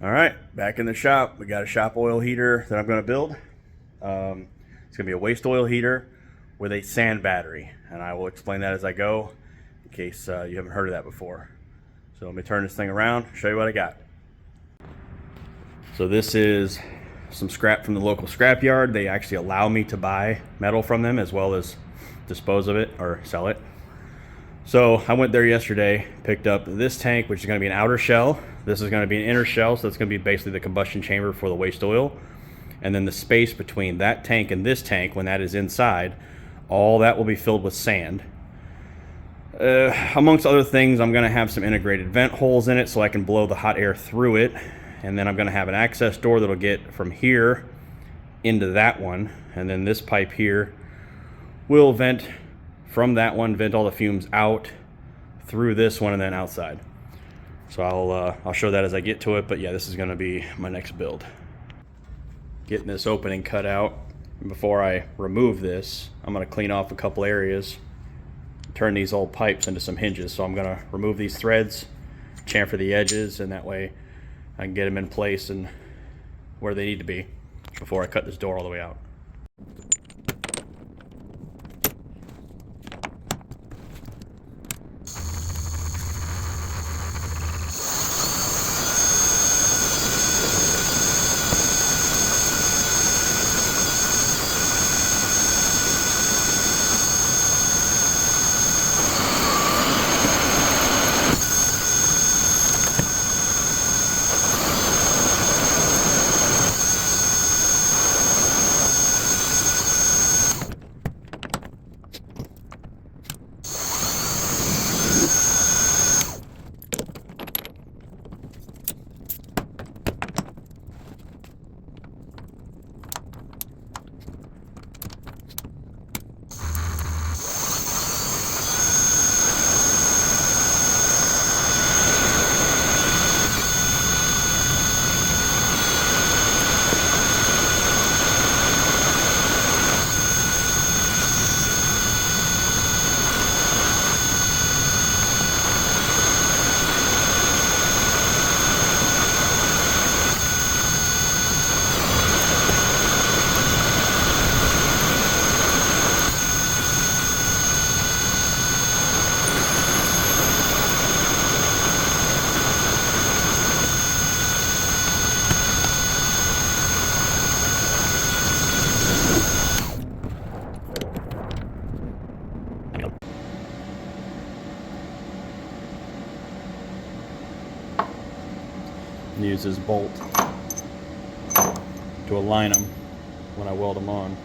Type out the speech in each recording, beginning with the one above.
All right, back in the shop. We got a shop oil heater that I'm going to build. It's going to be a waste oil heater with a sand battery, and I will explain that as I go in case you haven't heard of that before. So let me turn this thing around, show you what I got. So this is some scrap from the local scrap yard. They actually allow me to buy metal from them as well as dispose of it or sell it. So I went there yesterday, picked up this tank, which is going to be an outer shell. This is going to be an inner shell, so it's going to be basically the combustion chamber for the waste oil. And then the space between that tank and this tank, when that is inside, all that will be filled with sand. Amongst other things, I'm going to have some integrated vent holes in it so I can blow the hot air through it. And then I'm going to have an access door that'll get from here into that one. And then this pipe here will vent from that one, vent all the fumes out through this one and then outside. So I'll show that as I get to it, but yeah, this is going to be my next build. Getting this opening cut out. Before I remove this, I'm going to clean off a couple areas, turn these old pipes into some hinges. So I'm going to remove these threads, chamfer the edges, and that way I can get them in place and where they need to be before I cut this door all the way out. Use this bolt to align them when I weld them on.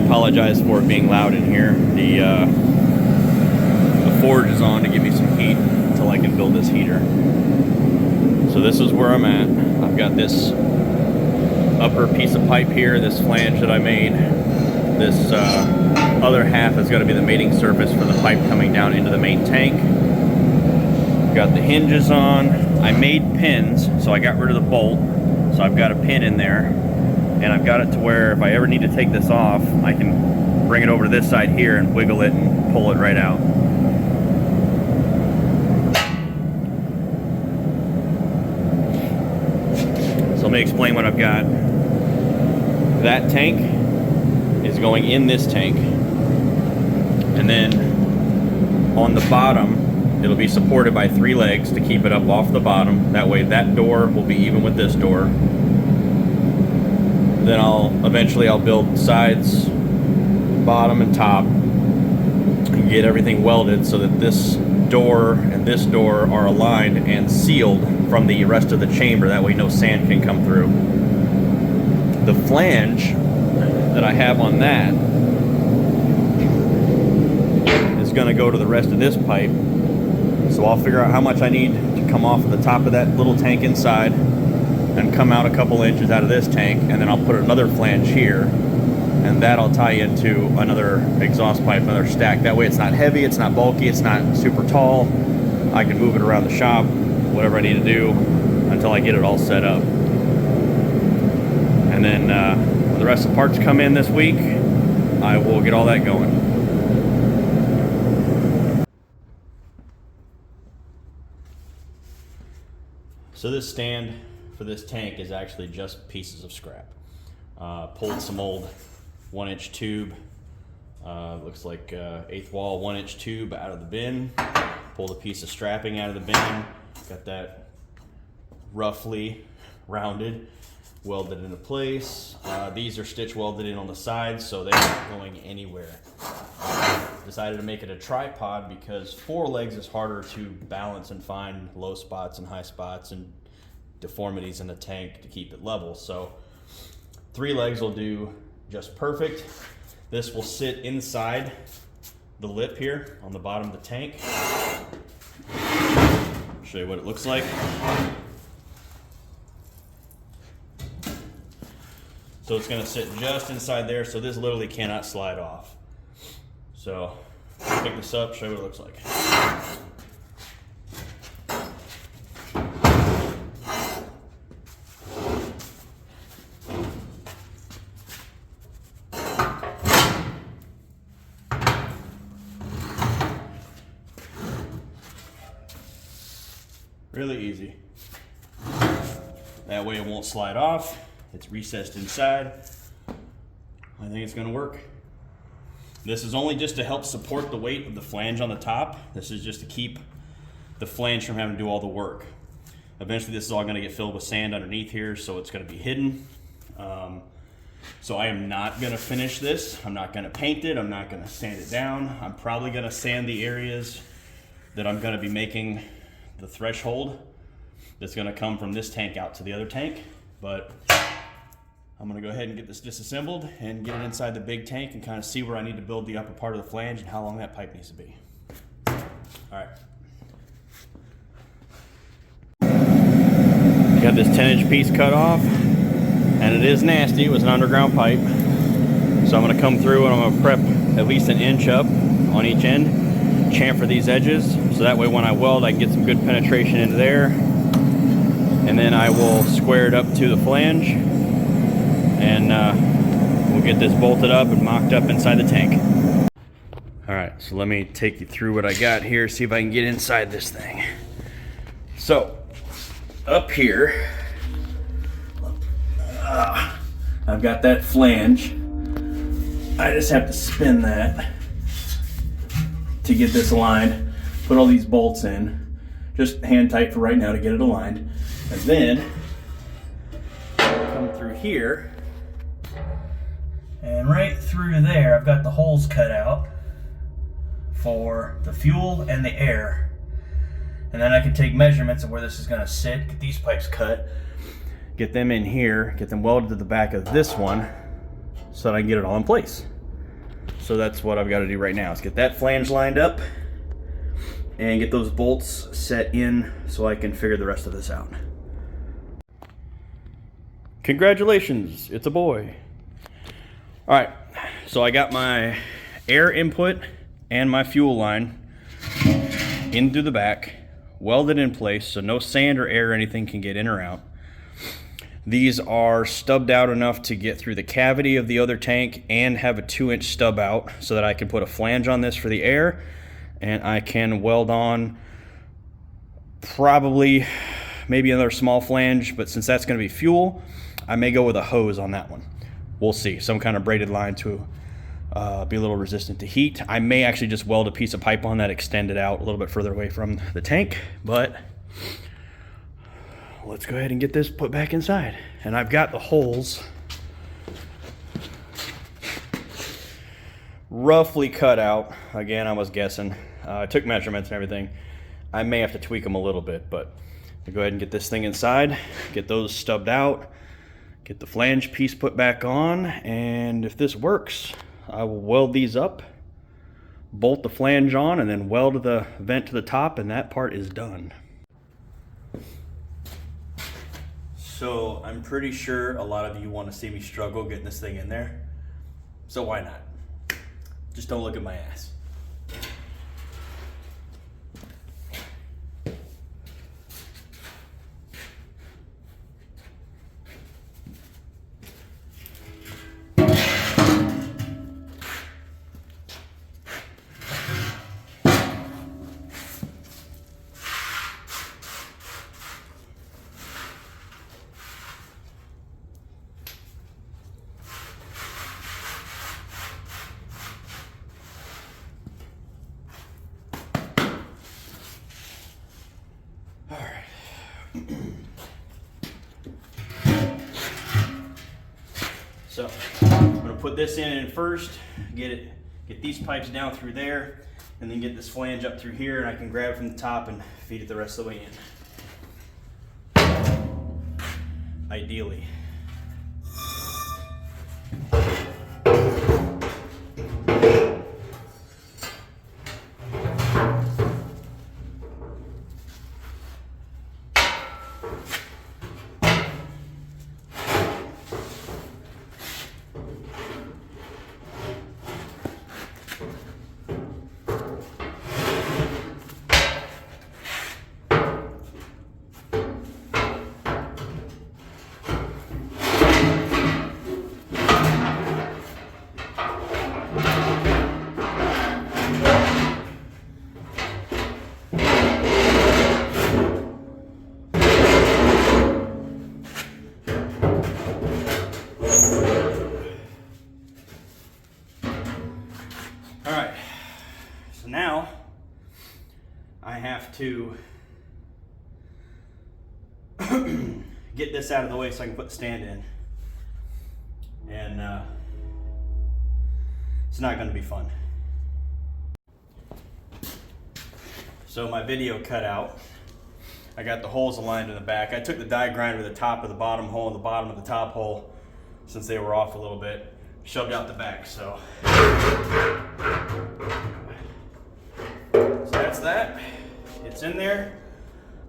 apologize for it being loud in here. The forge is on to give me some heat until I can build this heater. So this is where I'm at. I've got this upper piece of pipe here, this flange that I made. This other half is going to be the mating surface for the pipe coming down into the main tank. Got the hinges on. I made pins, so I got rid of the bolt. So I've got a pin in there, and I've got it to where if I ever need to take this off, I can bring it over to this side here and wiggle it and pull it right out. So let me explain what I've got. That tank is going in this tank, and then on the bottom it'll be supported by 3 legs to keep it up off the bottom. That way that door will be even with this door. Then eventually I'll build sides, bottom and top, and get everything welded so that this door and this door are aligned and sealed from the rest of the chamber. That way no sand can come through. The flange that I have on that is going to go to the rest of this pipe. So I'll figure out how much I need to come off of the top of that little tank inside and come out a couple inches out of this tank, and then I'll put another flange here, and that I'll tie into another exhaust pipe, another stack. That way it's not heavy, it's not bulky, it's not super tall. I can move it around the shop, whatever I need to do, until I get it all set up. And then when the rest of the parts come in this week, I will get all that going. So this stand for this tank is actually just pieces of scrap. Pulled some old 1-inch tube, looks like 1/8 wall 1-inch tube out of the bin. Pulled a piece of strapping out of the bin, got that roughly rounded, welded into place. These are stitch welded in on the sides, so they're not going anywhere. Decided to make it a tripod because 4 legs is harder to balance and find low spots and high spots and deformities in the tank to keep it level. So 3 legs will do just perfect. This will sit inside the lip here on the bottom of the tank. I'll show you what it looks like. So it's going to sit just inside there, so this literally cannot slide off. So pick this up, show you what it looks like. Really easy. That way it won't slide off. It's recessed inside. I think it's going to work. This is only just to help support the weight of the flange on the top. This is just to keep the flange from having to do all the work. Eventually this is all going to get filled with sand underneath here, so it's going to be hidden. So I am not going to finish this. I'm not going to paint it. I'm not going to sand it down. I'm probably going to sand the areas that I'm going to be making the threshold that's going to come from this tank out to the other tank. But I'm going to go ahead and get this disassembled and get it inside the big tank and kind of see where I need to build the upper part of the flange and how long that pipe needs to be. All right. Got this 10-inch piece cut off, and it is nasty. It was an underground pipe. So I'm going to come through and I'm going to prep at least 1 inch up on each end, chamfer these edges, so that way when I weld I can get some good penetration into there. And then I will square it up to the flange, and we'll get this bolted up and mocked up inside the tank. Alright, so let me take you through what I got here, see if I can get inside this thing. So, up here, I've got that flange. I just have to spin that to get this aligned, put all these bolts in, just hand tight for right now to get it aligned. And then come through here, and right through there I've got the holes cut out for the fuel and the air. And then I can take measurements of where this is going to sit, get these pipes cut, get them in here, get them welded to the back of this one so that I can get it all in place. So that's what I've got to do right now, is get that flange lined up and get those bolts set in so I can figure the rest of this out. Congratulations, it's a boy. All right, so I got my air input and my fuel line in through the back, welded in place so no sand or air or anything can get in or out. These are stubbed out enough to get through the cavity of the other tank and have a 2-inch stub out so that I can put a flange on this for the air, and I can weld on probably maybe another small flange, but since that's going to be fuel, I may go with a hose on that one. We'll see. Some kind of braided line to be a little resistant to heat. I may actually just weld a piece of pipe on that, extend it out a little bit further away from the tank, but let's go ahead and get this put back inside. And I've got the holes roughly cut out. Again, I was guessing. I took measurements and everything. I may have to tweak them a little bit, but I'll go ahead and get this thing inside, get those stubbed out, get the flange piece put back on, and if this works, I will weld these up, bolt the flange on, and then weld the vent to the top, and that part is done. So I'm pretty sure a lot of you want to see me struggle getting this thing in there. So why not? Just don't look at my ass. So I'm going to put this in first, get these pipes down through there, and then get this flange up through here, and I can grab it from the top and feed it the rest of the way in. Ideally. Now I have to get this out of the way so I can put the stand in, and it's not going to be fun. So my video cut out. I got the holes aligned in the back. I took the die grinder to the top of the bottom hole and the bottom of the top hole, since they were off a little bit, shoved out the back. So that's that. It's in there.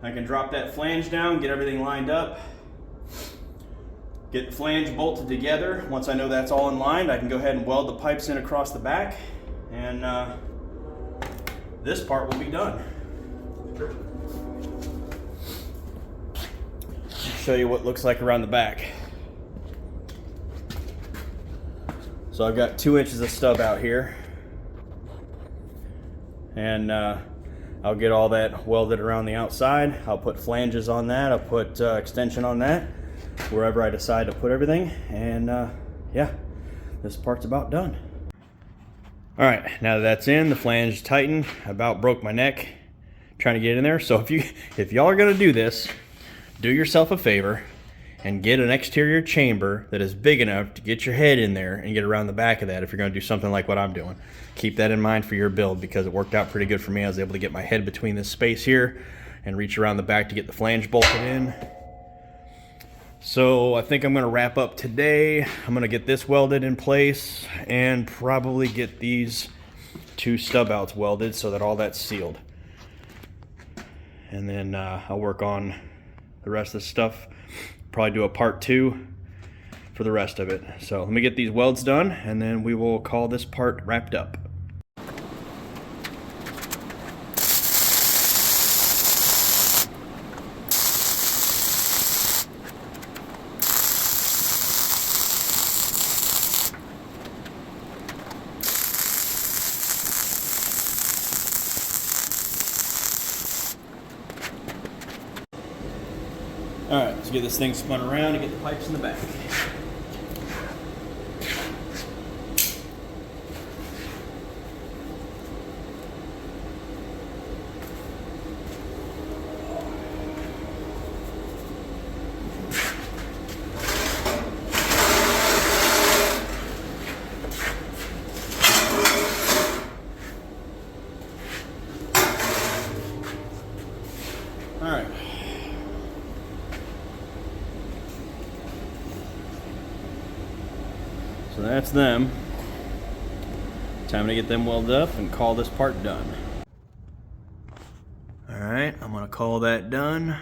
I can drop that flange down, get everything lined up, get the flange bolted together. Once I know that's all in line, I can go ahead and weld the pipes in across the back, and this part will be done. Show you what it looks like around the back. So I've got 2 inches of stub out here, and I'll get all that welded around the outside. I'll put flanges on that. I'll put extension on that, wherever I decide to put everything. And yeah, this part's about done. All right, now that that's in, the flange tightened. I about broke my neck trying to get in there. So if y'all are gonna do this, do yourself a favor and get an exterior chamber that is big enough to get your head in there and get around the back of that if you're going to do something like what I'm doing. Keep that in mind for your build, because it worked out pretty good for me. I was able to get my head between this space here and reach around the back to get the flange bolted in. So I think I'm gonna wrap up today. I'm gonna get this welded in place and probably get these 2 stub outs welded so that all that's sealed. And then I'll work on the rest of the stuff. Probably do a part 2 for the rest of it. So let me get these welds done and then we will call this part wrapped up. All right, let's get this thing spun around and get the pipes in the back. All right. So that's them. Time to get them welded up and call this part done. All right, I'm gonna call that done.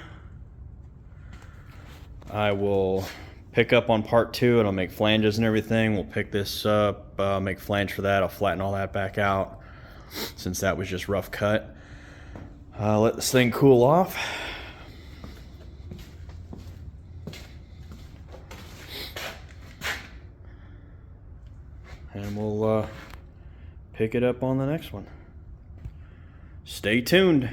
I will pick up on part 2 and I'll make flanges and everything. We'll pick this up, make flange for that. I'll flatten all that back out since that was just rough cut. Let this thing cool off. And we'll pick it up on the next one. Stay tuned.